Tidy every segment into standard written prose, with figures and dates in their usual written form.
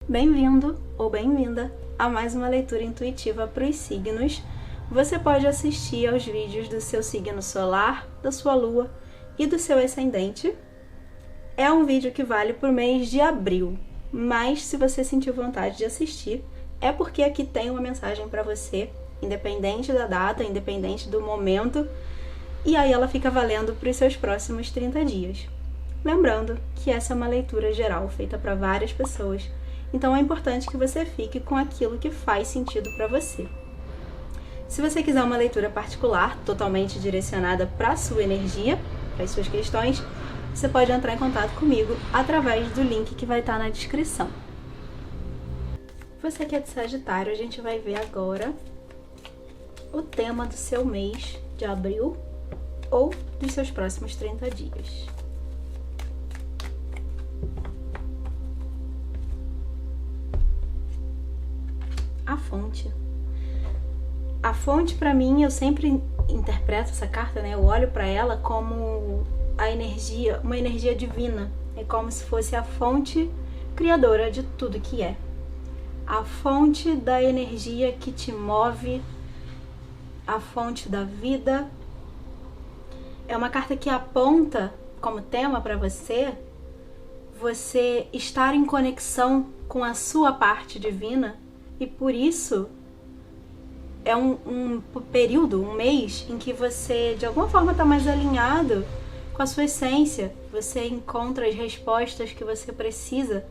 Bem-vindo ou bem-vinda a mais uma leitura intuitiva para os signos. Você pode assistir aos vídeos do seu signo solar, da sua lua e do seu ascendente. É um vídeo que vale para o mês de abril, mas se você sentir vontade de assistir, é porque aqui tem uma mensagem para você, independente da data, independente do momento, e aí ela fica valendo para os seus próximos 30 dias. Lembrando que essa é uma leitura geral, feita para várias pessoas, então é importante que você fique com aquilo que faz sentido para você. Se você quiser uma leitura particular, totalmente direcionada para a sua energia, para as suas questões, você pode entrar em contato comigo através do link que vai estar na descrição. Você que é de Sagitário, a gente vai ver agora o tema do seu mês de abril ou dos seus próximos 30 dias. A fonte. A fonte, para mim, eu sempre interpreto essa carta, né? Eu olho para ela como a energia, uma energia divina. É como se fosse a fonte criadora de tudo que é. A fonte da energia que te move, a fonte da vida. É uma carta que aponta como tema para você estar em conexão com a sua parte divina. E por isso é um período, um mês, em que você de alguma forma está mais alinhado com a sua essência. Você encontra as respostas que você precisa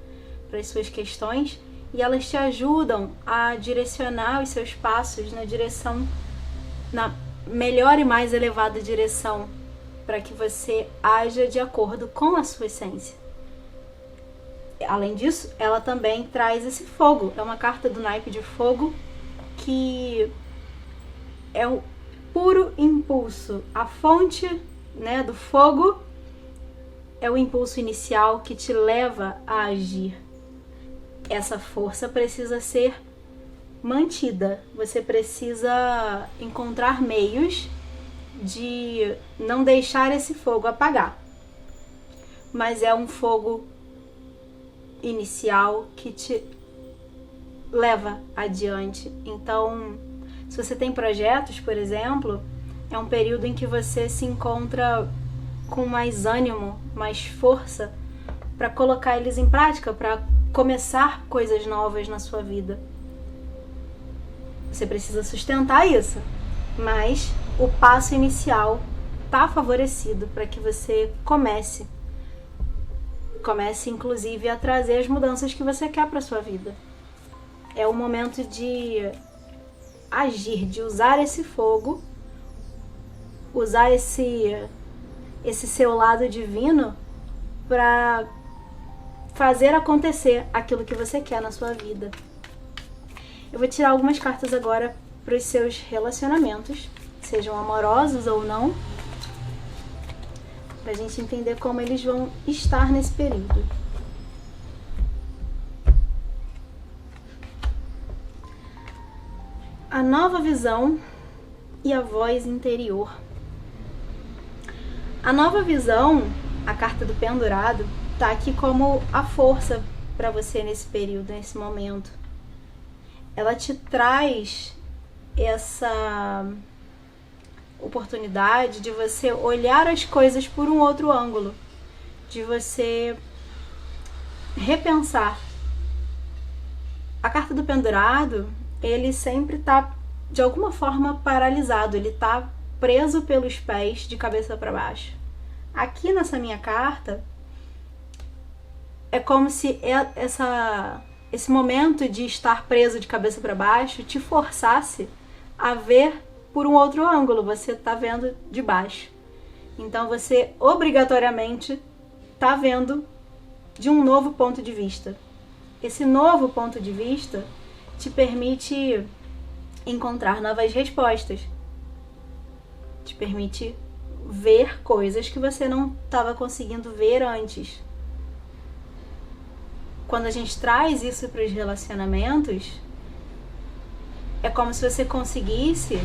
para as suas questões e elas te ajudam a direcionar os seus passos na melhor e mais elevada direção, para que você haja de acordo com a sua essência. Além disso, ela também traz esse fogo. É uma carta do naipe de fogo que é o puro impulso. A fonte, né, do fogo é o impulso inicial que te leva a agir. Essa força precisa ser mantida. Você precisa encontrar meios de não deixar esse fogo apagar. Mas é um fogo inicial que te leva adiante. Então, se você tem projetos, por exemplo, é um período em que você se encontra com mais ânimo, mais força para colocar eles em prática, para começar coisas novas na sua vida. Você precisa sustentar isso, mas o passo inicial está favorecido para que você comece inclusive a trazer as mudanças que você quer para sua vida. É o momento de agir, de usar esse fogo, usar esse seu lado divino para fazer acontecer aquilo que você quer na sua vida. Eu vou tirar algumas cartas agora para os seus relacionamentos, sejam amorosos ou não, para a gente entender como eles vão estar nesse período. A nova visão e a voz interior. A nova visão, a carta do pendurado, tá aqui como a força para você nesse período, nesse momento. Ela te traz essa oportunidade de você olhar as coisas por um outro ângulo, de você repensar. A carta do pendurado, ele sempre está de alguma forma paralisado, ele está preso pelos pés de cabeça para baixo. Aqui nessa minha carta é como se esse momento de estar preso de cabeça para baixo te forçasse a ver por um outro ângulo. Você está vendo de baixo. Então você obrigatoriamente está vendo de um novo ponto de vista. Esse novo ponto de vista te permite encontrar novas respostas. Te permite ver coisas que você não estava conseguindo ver antes. Quando a gente traz isso para os relacionamentos, é como se você conseguisse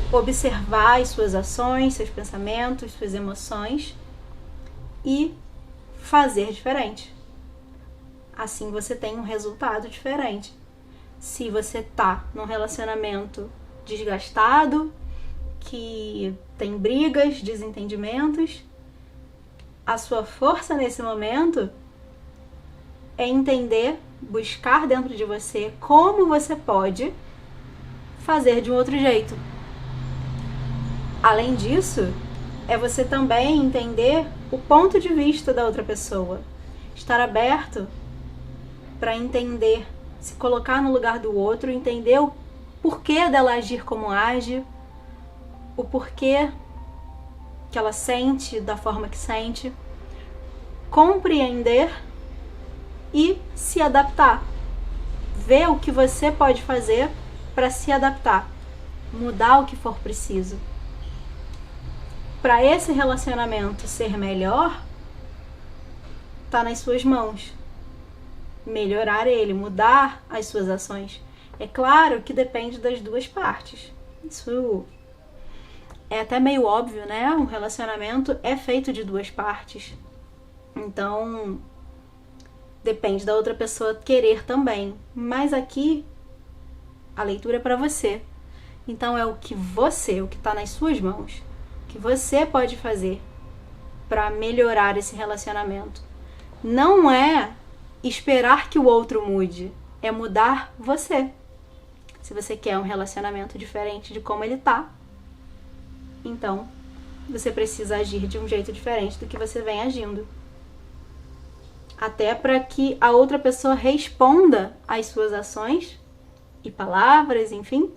observar as suas ações, seus pensamentos, suas emoções e fazer diferente. assim você tem um resultado diferente. Se você tá num relacionamento desgastado, que tem brigas, desentendimentos, a sua força nesse momento é entender, buscar dentro de você como você pode fazer de um outro jeito. Além disso, é você também entender o ponto de vista da outra pessoa. Estar aberto para entender, se colocar no lugar do outro, entender o porquê dela agir como age, o porquê que ela sente da forma que sente, compreender e se adaptar. Ver o que você pode fazer para se adaptar, mudar o que for preciso. Para esse relacionamento ser melhor, tá nas suas mãos. Melhorar ele, mudar as suas ações. É claro que depende das duas partes. Isso é até meio óbvio, né? Um relacionamento é feito de duas partes. Então, depende da outra pessoa querer também. Mas aqui, a leitura é para você. Então, é o que está nas suas mãos, o que você pode fazer para melhorar esse relacionamento. Não é esperar que o outro mude, é mudar você. Se você quer um relacionamento diferente de como ele tá, então você precisa agir de um jeito diferente do que você vem agindo. Até para que a outra pessoa responda às suas ações e palavras, enfim.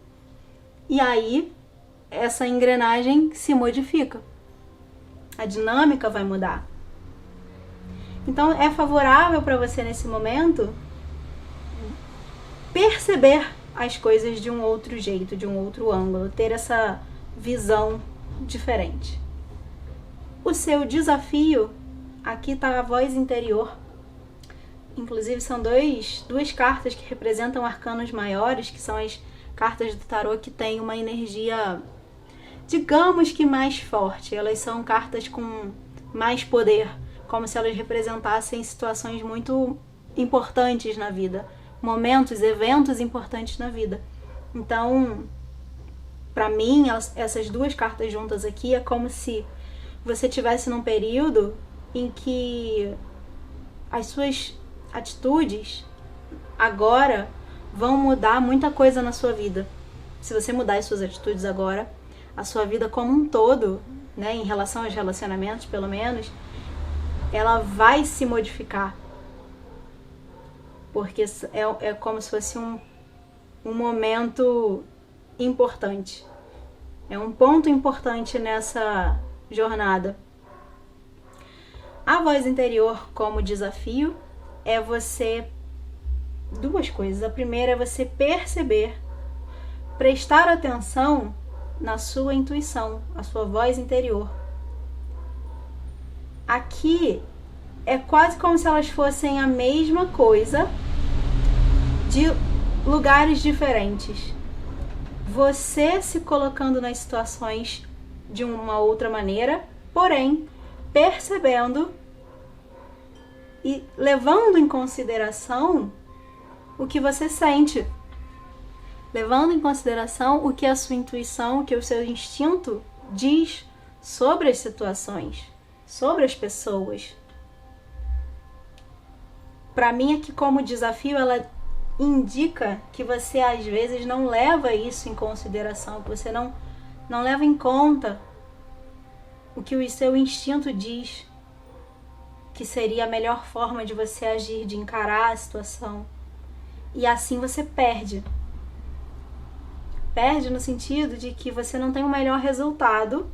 E aí essa engrenagem se modifica. A dinâmica vai mudar. Então é favorável para você nesse momento perceber as coisas de um outro jeito, de um outro ângulo, ter essa visão diferente. O seu desafio, aqui está a voz interior. Inclusive são duas cartas que representam arcanos maiores, que são as cartas do tarô que têm uma energia, digamos que mais forte. Elas são cartas com mais poder, como se elas representassem situações muito importantes na vida, momentos, eventos importantes na vida. Então, para mim, essas duas cartas juntas aqui é como se você estivesse num período em que as suas atitudes agora vão mudar muita coisa na sua vida. Se você mudar as suas atitudes agora, a sua vida como um todo, né, em relação aos relacionamentos, pelo menos, ela vai se modificar. Porque é como se fosse um momento importante. É um ponto importante nessa jornada. A voz interior como desafio é você... Duas coisas. A primeira é você perceber, prestar atenção na sua intuição, a sua voz interior. Aqui é quase como se elas fossem a mesma coisa de lugares diferentes. Você se colocando nas situações de uma outra maneira, porém percebendo e levando em consideração o que você sente, levando em consideração o que a sua intuição, o que o seu instinto diz sobre as situações, sobre as pessoas. Para mim aqui como desafio, ela indica que você às vezes não leva isso em consideração, que você não leva em conta o que o seu instinto diz que seria a melhor forma de você agir, de encarar a situação. E assim você perde. Perde no sentido de que você não tem o melhor resultado,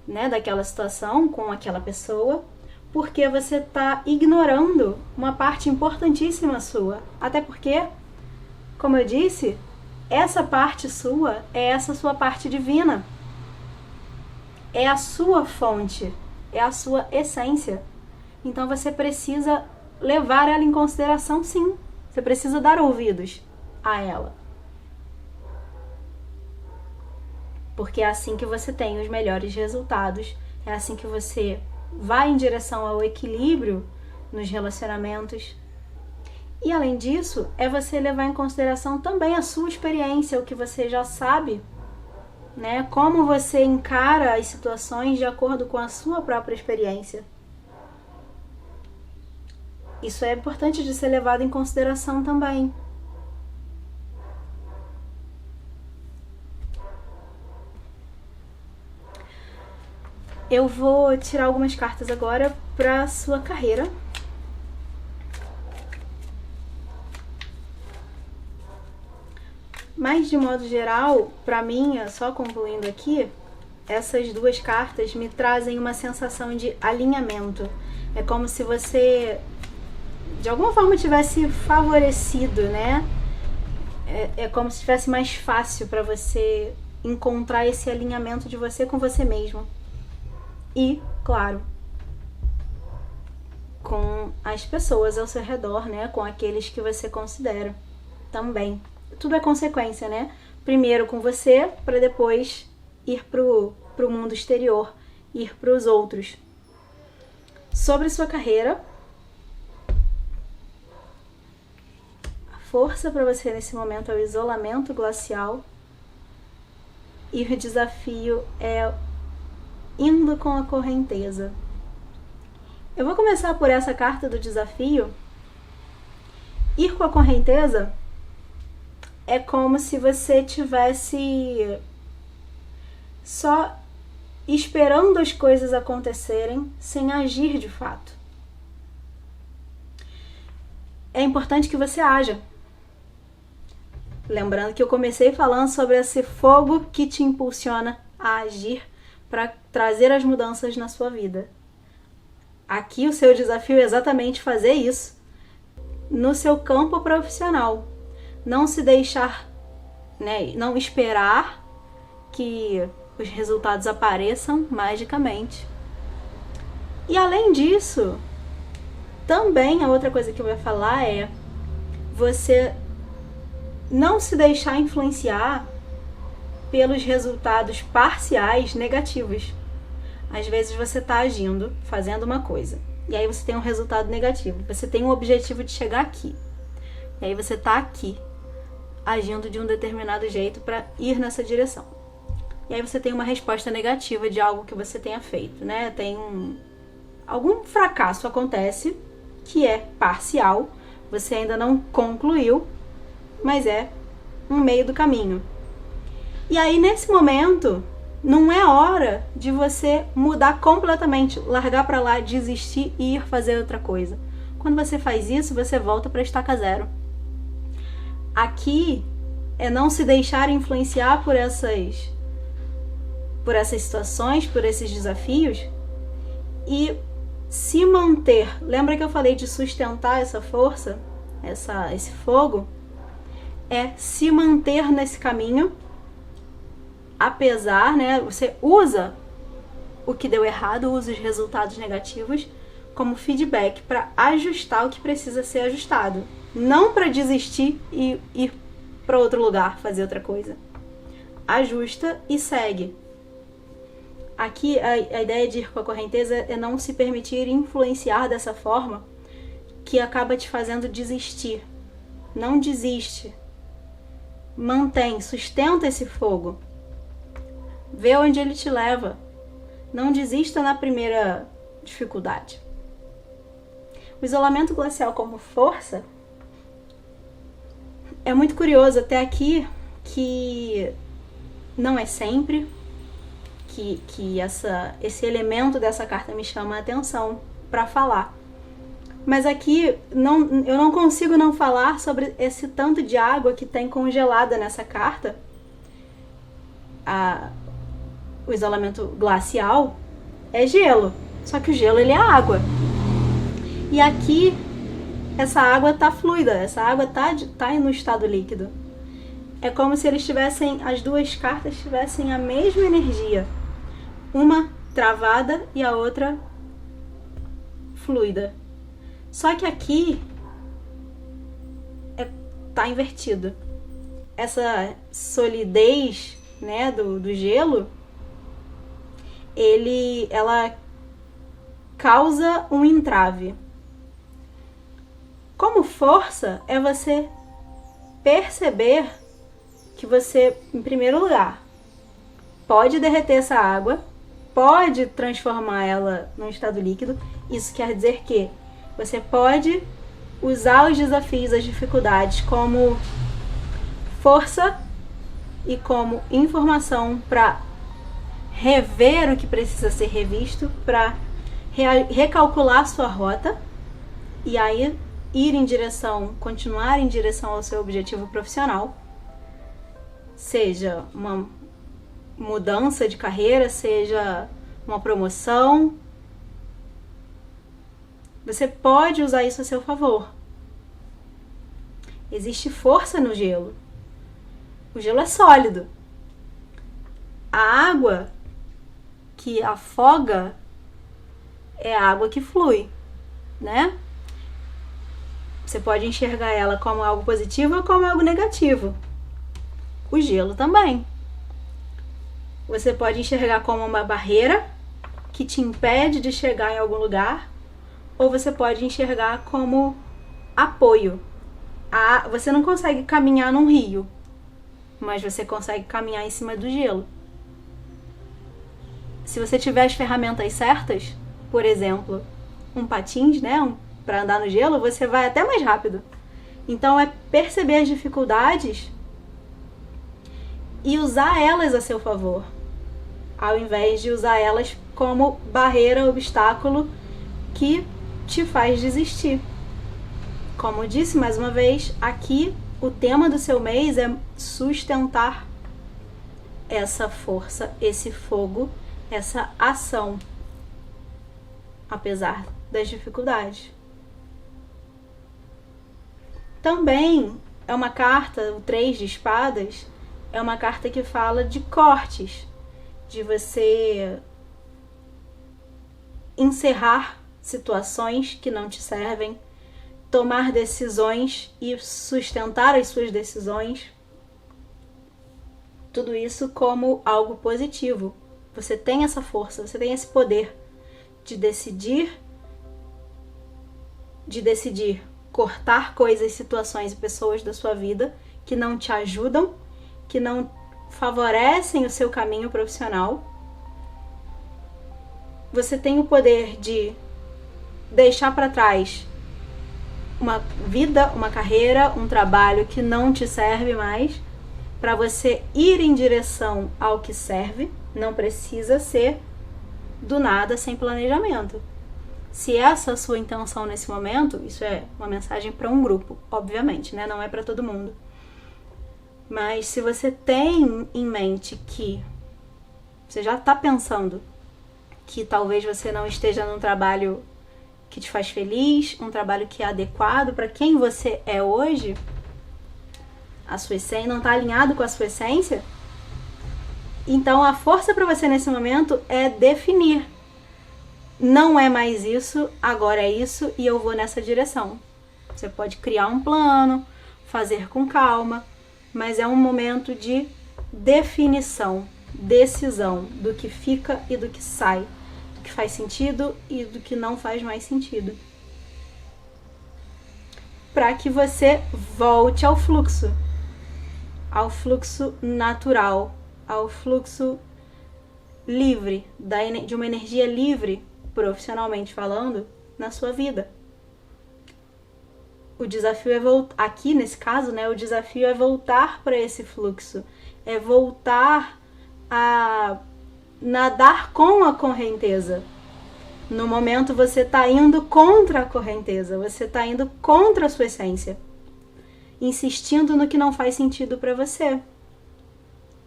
né, daquela situação com aquela pessoa, porque você está ignorando uma parte importantíssima sua. Até porque, como eu disse, essa parte sua é essa sua parte divina. É a sua fonte, é a sua essência. Então você precisa levar ela em consideração, sim. Você precisa dar ouvidos a ela. Porque é assim que você tem os melhores resultados. É assim que você vai em direção ao equilíbrio nos relacionamentos. E além disso, é você levar em consideração também a sua experiência, o que você já sabe, né? Como você encara as situações de acordo com a sua própria experiência. Isso é importante de ser levado em consideração também. Eu vou tirar algumas cartas agora para sua carreira. Mas de modo geral, para mim, só concluindo aqui, essas duas cartas me trazem uma sensação de alinhamento. É como se você, de alguma forma, tivesse favorecido, né? É como se tivesse mais fácil para você encontrar esse alinhamento de você com você mesmo. E, claro, com as pessoas ao seu redor, né? Com aqueles que você considera também. Tudo é consequência, né? Primeiro com você, para depois ir pro mundo exterior, ir pros outros. Sobre sua carreira, a força para você nesse momento é o isolamento glacial. E o desafio é indo com a correnteza. Eu vou começar por essa carta do desafio. Ir com a correnteza é como se você tivesse só esperando as coisas acontecerem sem agir de fato. É importante que você haja. Lembrando que eu comecei falando sobre esse fogo que te impulsiona a agir para trazer as mudanças na sua vida. Aqui o seu desafio é exatamente fazer isso no seu campo profissional. Não se deixar, né, não esperar que os resultados apareçam magicamente. E além disso, também a outra coisa que eu vou falar é você não se deixar influenciar pelos resultados parciais negativos. Às vezes você está agindo, fazendo uma coisa, e aí você tem um resultado negativo. Você tem um objetivo de chegar aqui. E aí você está aqui, agindo de um determinado jeito para ir nessa direção. E aí você tem uma resposta negativa de algo que você tenha feito, né? Algum fracasso acontece que é parcial, você ainda não concluiu, mas é um meio do caminho. E aí nesse momento não é hora de você mudar completamente, largar para lá, desistir e ir fazer outra coisa. Quando você faz isso, você volta para estaca zero. Aqui é não se deixar influenciar por essas situações, por esses desafios e se manter. Lembra que eu falei de sustentar essa força, esse fogo? É se manter nesse caminho, apesar, né? Você usa o que deu errado, usa os resultados negativos como feedback para ajustar o que precisa ser ajustado. Não para desistir e ir para outro lugar, fazer outra coisa. Ajusta e segue. Aqui a ideia de ir com a correnteza é não se permitir influenciar dessa forma que acaba te fazendo desistir. Não desiste. Mantém, sustenta esse fogo. Vê onde ele te leva. Não desista na primeira dificuldade. O isolamento glacial como força é muito curioso até aqui que não é sempre que esse elemento dessa carta me chama a atenção para falar. Mas aqui eu não consigo não falar sobre esse tanto de água que tem congelada nessa carta. O isolamento glacial é gelo, só que o gelo ele é água. E aqui essa água tá fluida, essa água tá no estado líquido. É como se as duas cartas tivessem a mesma energia. Uma travada e a outra fluida. Só que aqui tá invertido. Essa solidez, né, do gelo, ela causa um entrave. Como força é você perceber que você, em primeiro lugar, pode derreter essa água, pode transformar ela num estado líquido. Isso quer dizer que você pode usar os desafios, as dificuldades como força e como informação para rever o que precisa ser revisto, para recalcular sua rota e aí continuar em direção ao seu objetivo profissional, seja uma mudança de carreira, seja uma promoção. Você pode usar isso a seu favor. Existe força no gelo. O gelo é sólido. A água que afoga é a água que flui, né? Você pode enxergar ela como algo positivo ou como algo negativo. O gelo também. Você pode enxergar como uma barreira que te impede de chegar em algum lugar, ou você pode enxergar como apoio. Você não consegue caminhar num rio, mas você consegue caminhar em cima do gelo. Se você tiver as ferramentas certas, por exemplo, um patins, né, para andar no gelo, você vai até mais rápido. Então é perceber as dificuldades e usar elas a seu favor, ao invés de usar elas como barreira, obstáculo que te faz desistir. Como eu disse mais uma vez, aqui o tema do seu mês é sustentar essa força, esse fogo, essa ação, apesar das dificuldades. Também é uma carta, o 3 de espadas, é uma carta que fala de cortes, de você encerrar situações que não te servem, tomar decisões e sustentar as suas decisões. Tudo isso como algo positivo. Você tem essa força, você tem esse poder de decidir cortar coisas, situações e pessoas da sua vida que não te ajudam, que não favorecem o seu caminho profissional. Você tem o poder de deixar para trás uma vida, uma carreira, um trabalho que não te serve mais, para você ir em direção ao que serve. Não precisa ser do nada, sem planejamento. Se essa é a sua intenção nesse momento, isso é uma mensagem para um grupo, obviamente, né? Não é para todo mundo. Mas se você tem em mente que você já está pensando que talvez você não esteja num trabalho que te faz feliz, um trabalho que é adequado para quem você é hoje, a sua essência não está alinhado com a sua essência, então a força para você nesse momento é definir. Não é mais isso, agora é isso e eu vou nessa direção. Você pode criar um plano, fazer com calma, mas é um momento de definição, decisão do que fica e do que sai, do que faz sentido e do que não faz mais sentido. Para que você volte ao fluxo natural, ao fluxo livre, de uma energia livre, profissionalmente falando, na sua vida. O desafio é voltar, aqui nesse caso, né, o desafio é voltar para esse fluxo, é voltar a nadar com a correnteza. No momento você está indo contra a correnteza, você está indo contra a sua essência, insistindo no que não faz sentido para você.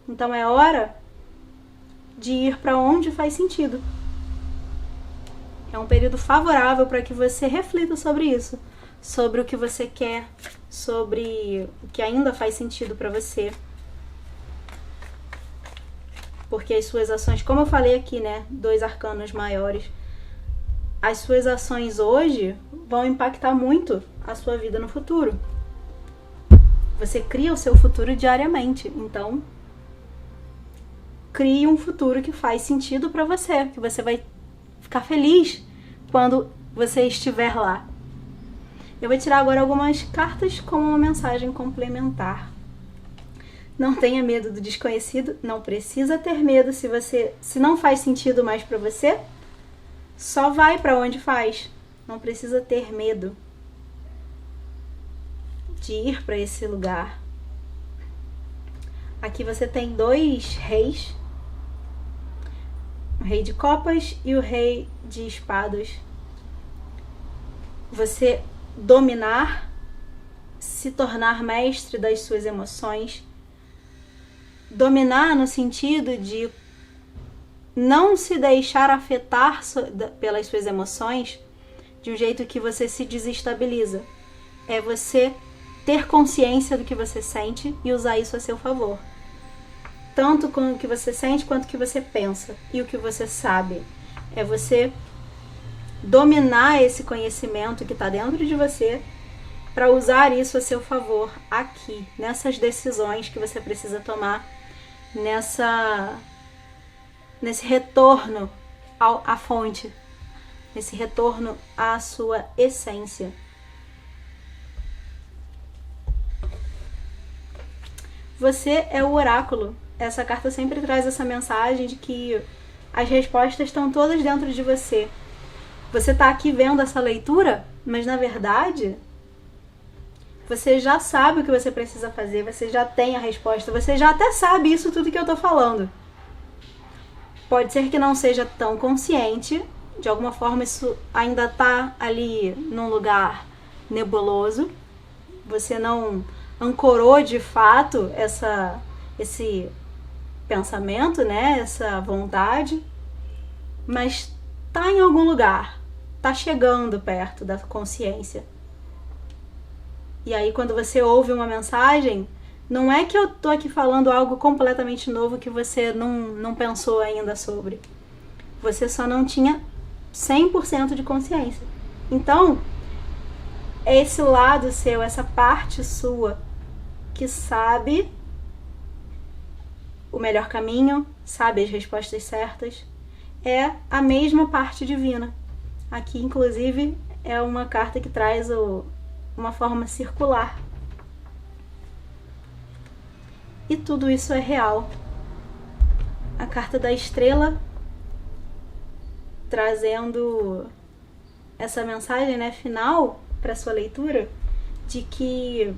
Então é hora de ir para onde faz sentido. É um período favorável para que você reflita sobre isso, sobre o que você quer, sobre o que ainda faz sentido para você. Porque as suas ações, como eu falei aqui, né, 2 arcanos maiores, as suas ações hoje vão impactar muito a sua vida no futuro. Você cria o seu futuro diariamente, então crie um futuro que faz sentido para você, que você vai ficar feliz quando você estiver lá. Eu vou tirar agora algumas cartas como uma mensagem complementar. Não tenha medo do desconhecido, não precisa ter medo se não faz sentido mais para você, só vai para onde faz. Não precisa ter medo de ir para esse lugar. Aqui você tem 2 reis, o rei de copas e o rei de espadas. Você dominar, se tornar mestre das suas emoções. Dominar no sentido de não se deixar afetar pelas suas emoções de um jeito que você se desestabiliza. É você ter consciência do que você sente e usar isso a seu favor. Tanto com o que você sente quanto o que você pensa e o que você sabe. É você dominar esse conhecimento que está dentro de você para usar isso a seu favor aqui, nessas decisões que você precisa tomar, nesse retorno à fonte, nesse retorno à sua essência. Você é o oráculo. Essa carta sempre traz essa mensagem de que as respostas estão todas dentro de você. Você está aqui vendo essa leitura, mas na verdade você já sabe o que você precisa fazer, você já tem a resposta, você já até sabe isso tudo que eu tô falando. Pode ser que não seja tão consciente, de alguma forma isso ainda tá ali num lugar nebuloso, você não ancorou de fato esse pensamento, né, essa vontade, mas tá em algum lugar, tá chegando perto da consciência. E aí quando você ouve uma mensagem, não é que eu tô aqui falando algo completamente novo que você não pensou ainda sobre. Você só não tinha 100% de consciência. Então, esse lado seu, essa parte sua que sabe o melhor caminho, sabe as respostas certas, é a mesma parte divina. Aqui, inclusive, é uma carta que traz uma forma circular. E tudo isso é real. A carta da estrela trazendo essa mensagem, né, final para sua leitura, de que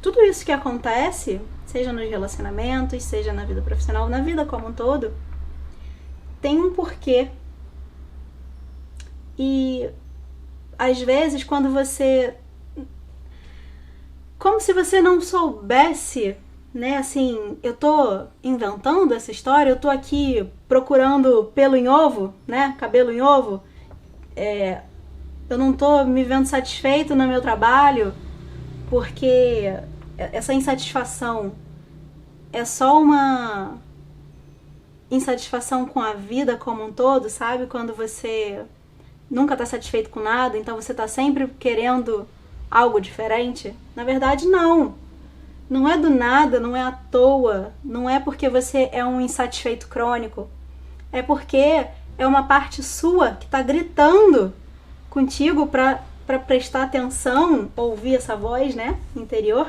tudo isso que acontece, seja nos relacionamentos, seja na vida profissional, na vida como um todo, tem um porquê. E às vezes quando você, como se você não soubesse, né, assim, eu tô inventando essa história, eu tô aqui procurando pelo em ovo, né, cabelo em ovo, eu não tô me vendo satisfeito no meu trabalho, porque essa insatisfação é só uma insatisfação com a vida como um todo, sabe? Quando você nunca tá satisfeito com nada, então você tá sempre querendo algo diferente. Na verdade, não. Não é do nada, não é à toa, não é porque você é um insatisfeito crônico. É porque é uma parte sua que tá gritando contigo para prestar atenção, ouvir essa voz, né, interior,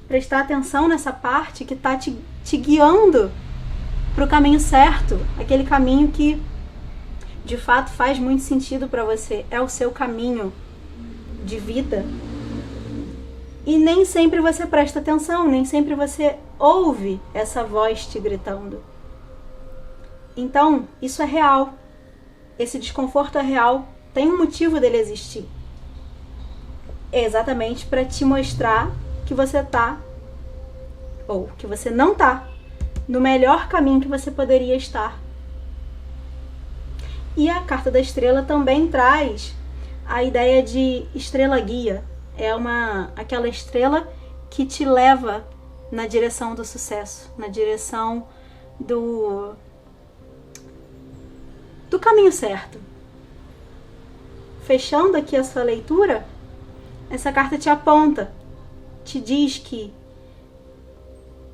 prestar atenção nessa parte que tá te guiando pro caminho certo, aquele caminho que de fato faz muito sentido para você, é o seu caminho de vida. E nem sempre você presta atenção, nem sempre você ouve essa voz te gritando. Então, isso é real. Esse desconforto é real. Tem um motivo dele existir. É exatamente para te mostrar que você tá, ou que você não tá, no melhor caminho que você poderia estar. E a carta da estrela também traz a ideia de estrela guia. É aquela estrela que te leva na direção do sucesso, na direção do caminho certo. Fechando aqui a sua leitura, essa carta te aponta, te diz que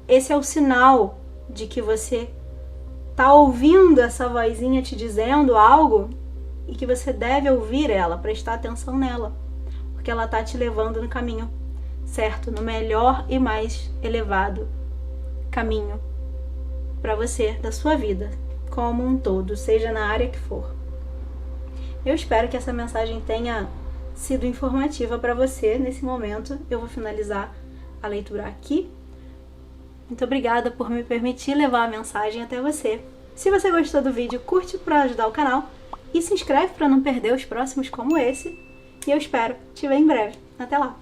esse é o sinal de que você tá ouvindo essa vozinha te dizendo algo e que você deve ouvir ela, prestar atenção nela. porque ela tá te levando no caminho certo, no melhor e mais elevado caminho para você, da sua vida, como um todo, seja na área que for. Eu espero que essa mensagem tenha sido informativa para você nesse momento. Eu vou finalizar a leitura aqui. Muito obrigada por me permitir levar a mensagem até você. Se você gostou do vídeo, curte para ajudar o canal e se inscreve para não perder os próximos como esse. E eu espero te ver em breve. Até lá!